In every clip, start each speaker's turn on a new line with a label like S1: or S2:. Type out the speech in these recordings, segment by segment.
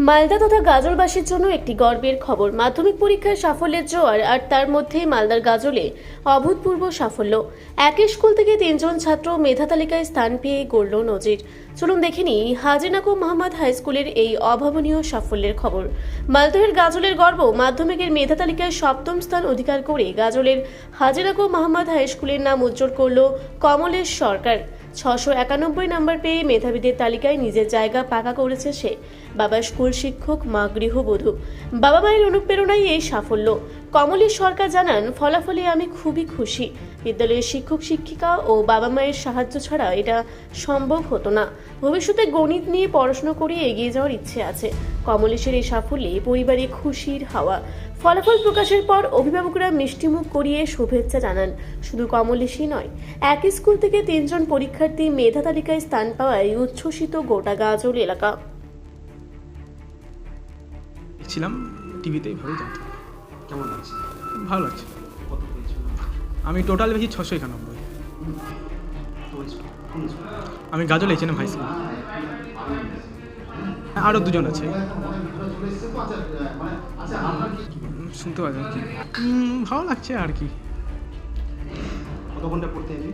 S1: মালদা তথা গাজলবাসীর জন্য একটি গর্বের খবর। মাধ্যমিক পরীক্ষায় সাফল্যের জোয়ার, আর তার মধ্যে মালদার গাজলে অভূতপূর্ব সাফল্য। একই স্কুল থেকে 3 জন ছাত্র মেধা তালিকায় স্থান পেয়ে গড়ল নজির। চলুন দেখে নিই হাজী নাকুব মোহাম্মদ হাই স্কুলের এই অভাবনীয় সাফল্যের খবর। মালদহের গাজলের গর্ব, মাধ্যমিকের মেধা তালিকায় 7ম স্থান অধিকার করে গাজলের হাজী নাকুব মোহাম্মদ হাই স্কুলের নাম উজ্জ্বল করল কমলেশ সরকার। 691 নম্বর পেয়ে মেধাবীদের তালিকায় নিজের জায়গা পাকা করেছে সে। বাবা স্কুল শিক্ষক, মা গৃহবধূ। বাবা মায়ের অনুপ্রেরণায় এই সাফল্য। কমলেশ সরকার জানান, ফলাফলে আমি খুবই খুশি। বিদ্যালয়ের শিক্ষক শিক্ষিকা ও বাবা মায়ের সাহায্য ছাড়া এটা সম্ভব হতো না। ভবিষ্যতে গণিত নিয়ে পড়াশোনা করে এগিয়ে যাওয়ার ইচ্ছে আছে। কমলেশের এই সাফল্যে পরিবারে খুশির হাওয়া। ফলাফল প্রকাশের পর অভিভাবকরা মিষ্টিমুখ করিয়ে শুভেচ্ছা জানান। শুধু কমলেশই নয়, একই স্কুল থেকে 3 জন পরীক্ষার্থী মেধা তালিকায় স্থান পাওয়ায় উচ্ছ্বসিত গোটা গাজল এলাকা।
S2: ছিলাম টিভিতে, এইভাবেই জানতাম।
S3: কেমন লাগছে?
S2: ভালো লাগছে।
S3: কত পেয়েছো?
S2: আমি টোটাল বেশি 691। আমি গাজল H&M হাই স্কুল। আরও 2 জন আছে। শুনতে পাচ্ছেন কি? ভালো লাগছে আর কি।
S3: কত ঘন্টা পড়তে এলি?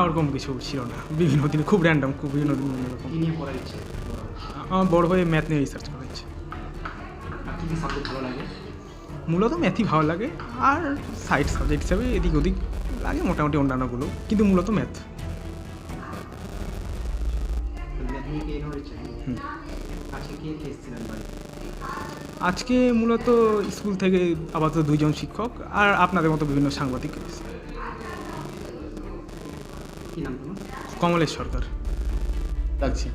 S2: ওরকম কিছু ছিল না, বিভিন্ন দিন খুব র্যান্ডম, খুব বিভিন্ন দিন এরকম।
S3: কি নিয়ে পড়ার ইচ্ছে?
S2: আমার বড় হয়ে ম্যাথ নিয়ে রিসার্চ করা ইচ্ছে।
S3: আর কি কি সাবজেক্ট ভালো লাগে?
S2: মূলত ম্যাথই ভালো লাগে, আর সাইড সাবজেক্ট হিসাবে এদিক ওদিক লাগে মোটামুটি অন্যান্যগুলো, কিন্তু মূলত ম্যাথ।
S3: ম্যাথমেটিকে এগোনোর ইচ্ছে? আজকে কে কে এসেছিলেন বাড়িতে?
S2: আজকে মূলত স্কুল থেকে আপাতত 2 জন শিক্ষক আর আপনাদের মতো বিভিন্ন সাংবাদিক।
S3: কি নাম তোমার?
S2: কমলেশ সরকার।
S4: লাগছে,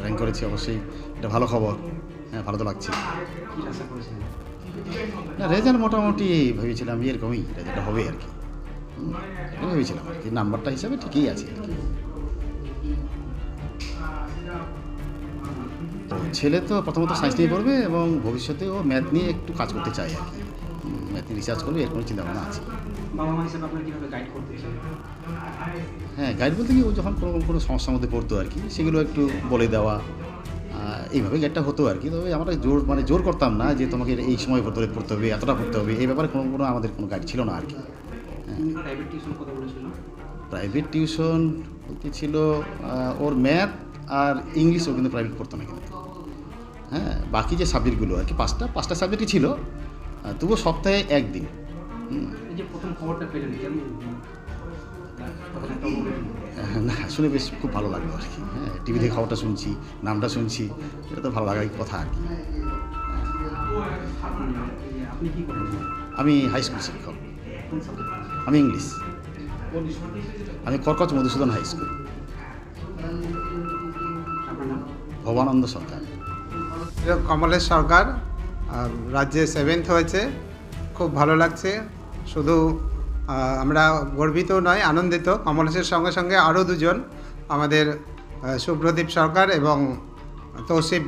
S4: র্যাঙ্ক করেছি, অবশ্যই এটা ভালো খবর। হ্যাঁ, ভালো তো লাগছে।
S3: কি আশা করেছিলেন?
S4: না, রেজাল্ট মোটামুটি ভেবেছিলাম এরকমই রেজাল্ট হবে আর কি। এটা ভেবেছিলাম আর কি, নাম্বারটা হিসাবে ঠিকই আছে আর কি। তো ছেলে তো প্রথমত সায়েন্স নিয়ে পড়বে এবং ভবিষ্যতে ও ম্যাথ নিয়ে একটু কাজ করতে চায় আর কি। ম্যাথ নিয়ে রিসার্চ করবে, এর কোনো চিন্তাভাবনা আছে।
S3: বাবা মা হিসেবে আপনার কীভাবে গাইড করতে চান?
S4: হ্যাঁ, গাইড বলতে কি, ও যখন কোনো সমস্যার মধ্যে পড়তো আর কি, সেগুলো একটু বলে দেওয়া, এইভাবে গাইডটা হতো আর কি। তবে আমরা জোর করতাম না যে তোমাকে এই সময় ধরে পড়তে হবে, এতটা পড়তে হবে, এই ব্যাপারে কোনো আমাদের কোনো গাইড ছিল না আর কি।
S3: প্রাইভেট টিউশন কথা বলেছিল?
S4: প্রাইভেট টিউশন বলতে ছিল ওর ম্যাথ আর ইংলিশও কিন্তু প্রাইভেট পড়তো না কিন্তু। হ্যাঁ, বাকি যে সাবজেক্টগুলো আর কি, পাঁচটা সাবজেক্টই ছিল, তবুও সপ্তাহে 1 দিন।
S3: এই যে প্রথম খবরটা পেলেন কেমন?
S4: না, শুনে বেশ খুব ভালো লাগলো আর কি। হ্যাঁ, টিভি থেকে খবরটা শুনছি, নামটা শুনছি, এটা তো ভালো লাগার কথা আর কি।
S3: আপনি কি করেন?
S4: আমি হাই স্কুল শিক্ষক।
S3: কোন সাবজেক্ট?
S4: আমি ইংলিশ। আমি কর্কচ মধুসূদন হাই স্কুল।
S3: আপনার নাম?
S4: ভবানন্দ সরকার।
S5: কমলেশ সরকার, রাজ্যে 7th হয়েছে, খুব ভালো লাগছে। শুধু আমরা গর্বিত নয়, আনন্দিত। কমলেশের সঙ্গে সঙ্গে আরও 2 জন, আমাদের সুব্রদীপ সরকার এবং তৌসিফ,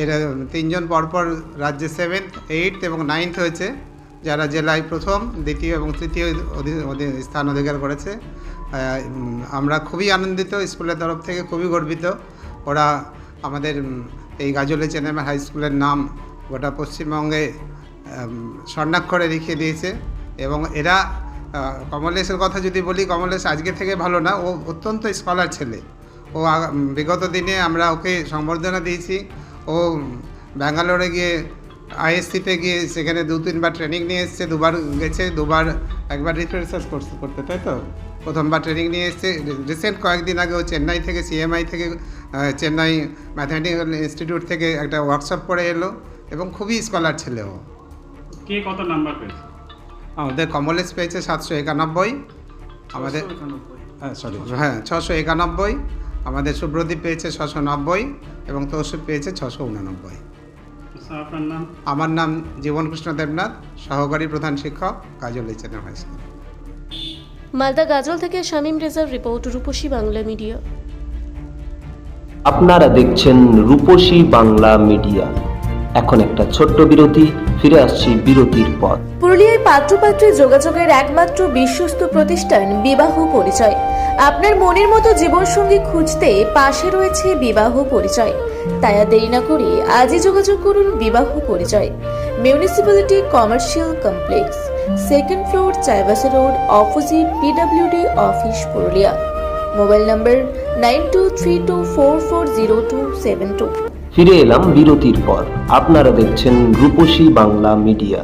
S5: এর 3 জন পরপর রাজ্যে 7th, 8th এবং 9th হয়েছে, যারা জেলায় প্রথম, দ্বিতীয় এবং তৃতীয় স্থান অধিকার করেছে। আমরা খুবই আনন্দিত, স্কুলের তরফ থেকে খুবই গর্বিত। ওরা আমাদের এই গাজল H&M হাই স্কুলের নাম গোটা পশ্চিমবঙ্গে স্বর্ণাক্ষরে লিখে দিয়েছে। এবং এরা, কমলেশের কথা যদি বলি, কমলেশ আজকে থেকে ভালো না, ও অত্যন্ত স্কলার ছেলে। ও বিগত দিনে আমরা ওকে সংবর্ধনা দিয়েছি। ও ব্যাঙ্গালোরে গিয়ে ISC-তে গিয়ে সেখানে 2-3 বার ট্রেনিং নিয়ে এসছে, 2বার গেছে, 2বার, একবার রিসার্চ করতে, তাই তো? প্রথমবার ট্রেনিং নিয়ে এসছে। রিসেন্ট কয়েকদিন আগে ও চেন্নাই থেকে, CMI থেকে, চেন্নাই ম্যাথামেটিক্যাল ইনস্টিটিউট থেকে একটা ওয়ার্কশপ করে এলো, এবং খুবই স্কলার ছেলে ও।
S6: কে কত নাম্বার পেয়েছে?
S5: আমাদের কমলেশ পেয়েছে 791, আমাদের 691, আমাদের সুব্রদীপ পেয়েছে 690 এবং তৌসিফ পেয়েছে 689।
S6: আপনার নাম?
S5: আমার নাম জীবনকৃষ্ণ দেবনাথ, সহকারী প্রধান শিক্ষক, গাজল H&M হাই স্কুল।
S1: মালদা গাজল থেকে শামীম রেজার রিপোর্ট, রূপসী বাংলা মিডিয়া।
S7: আপনারা দেখছেন রূপসী বাংলা মিডিয়া। এখন একটা ছোট্ট বিরতি, ফিরে আসছি বিরতির পর।
S1: পুরুলিয়ায় পাত্রপাত্রী যোগাযোগের একমাত্র বিশ্বস্ত প্রতিষ্ঠান বিবাহ পরিচয়। আপনার মনের মতো জীবনসঙ্গী খুঁজতে পাশে রয়েছে বিবাহ পরিচয়। তাই আর দেরি না করে আজই যোগাযোগ করুন বিবাহ পরিচয়। Municipality commercial complex, second floor, Chaibasa road, opposite PWD office, Purulia. Mobile নম্বর 9232440272।
S7: ফিরে এলাম বিরতির পর। আপনারা দেখছেন রূপসী বাংলা মিডিয়া।